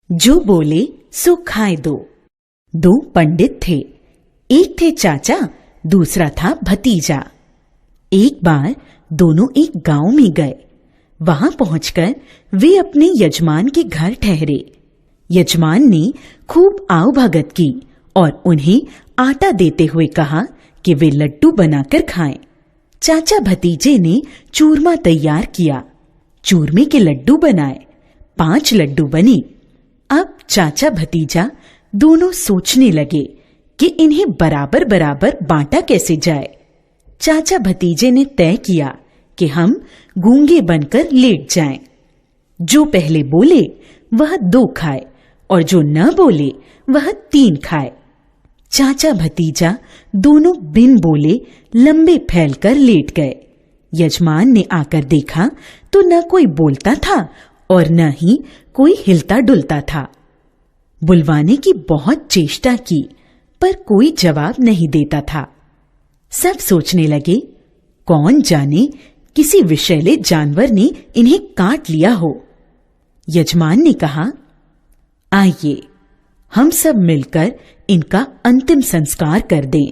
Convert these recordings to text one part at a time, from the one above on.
जो बोले सो खाए दो। दो पंडित थे, एक थे चाचा, दूसरा था भतीजा। एक बार दोनों एक गांव में गए। वहां पहुंचकर वे अपने यजमान के घर ठहरे। यजमान ने खूब आवभगत की और उन्हें आटा देते हुए कहा कि वे लड्डू बनाकर खाएं। चाचा भतीजे ने चूरमा तैयार किया। चूरमे के लड्डू बनाए। 5 लड्डू बने। अब चाचा भतीजा दोनों सोचने लगे कि इन्हें बराबर बराबर बांटा कैसे जाए। चाचा भतीजे ने तय किया कि हम गूंगे बनकर लेट जाएं। जो पहले बोले वह 2 खाए और जो न बोले वह 3 खाए। चाचा भतीजा दोनों बिन बोले लंबे फैलकर लेट गए। यजमान ने आकर देखा तो न कोई बोलता था और न ही कोई हिलता डुलता था। बुलवाने की बहुत चेष्टा की पर कोई जवाब नहीं देता था। सब सोचने लगे, कौन जाने किसी विषैले जानवर ने इन्हें काट लिया हो। यजमान ने कहा, आइए हम सब मिलकर इनका अंतिम संस्कार कर दें।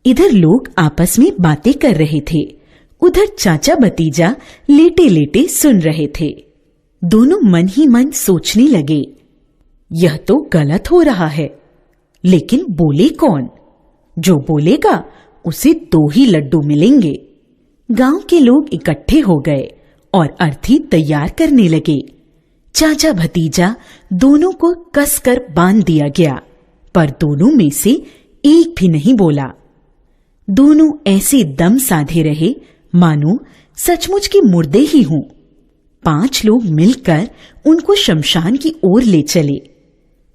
इधर लोग आपस में बातें कर रहे थे, उधर चाचा भतीजा लेटे लेटे सुन रहे थे। दोनों मन ही मन सोचने लगे, यह तो गलत हो रहा है, लेकिन बोले कौन? जो बोलेगा उसे 2 ही लड्डू मिलेंगे। गांव के लोग इकट्ठे हो गए और अर्थी तैयार करने लगे। चाचा भतीजा दोनों को कसकर बांध दिया गया, पर दोनों में से एक भी नहीं बोला। दोनों ऐसे दम साधे रहे मानो सचमुच के मुर्दे ही हों। 5 लोग मिलकर उनको शमशान की ओर ले चले।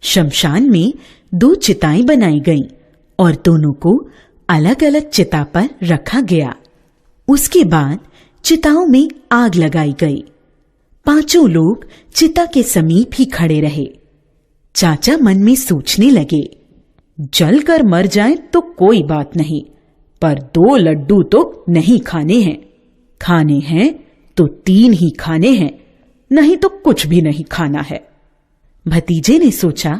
शमशान में 2 चिताएं बनाई गईं और दोनों को अलग अलग चिता पर रखा गया। उसके बाद चिताओं में आग लगाई गई। 5 लोग चिता के समीप ही खड़े रहे। चाचा मन में सोचने लगे, जल कर मर जाएं तो कोई बात नहीं, पर 2 लड्डू तो नहीं खाने हैं। खाने हैं तो 3 ही खाने हैं, नहीं तो कुछ भी नहीं खाना है। भतीजे ने सोचा,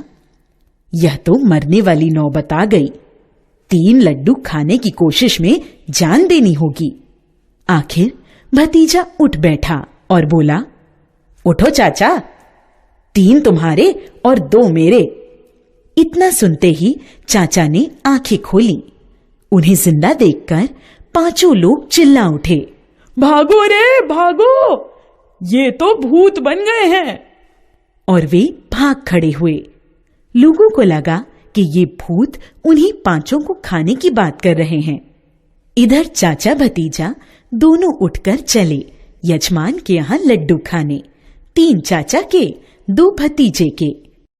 यह तो मरने वाली नौबत आ गई। 3 लड्डू खाने की कोशिश में जान देनी होगी। आखिर भतीजा उठ बैठा और बोला, उठो चाचा, 3 तुम्हारे और 2 मेरे। इतना सुनते ही चाचा ने आंखें खोली। उन्हें जिंदा देखकर 5 लोग चिल्ला उठे, भागो रे भागो, ये तो भूत बन गए हैं। और वे भाग खड़े हुए। लोगों को लगा कि ये भूत उन्हीं 5 को खाने की बात कर रहे हैं। इधर चाचा भतीजा दोनों उठकर चले यजमान के यहाँ लड्डू खाने। 3 चाचा के, 2 भतीजे के।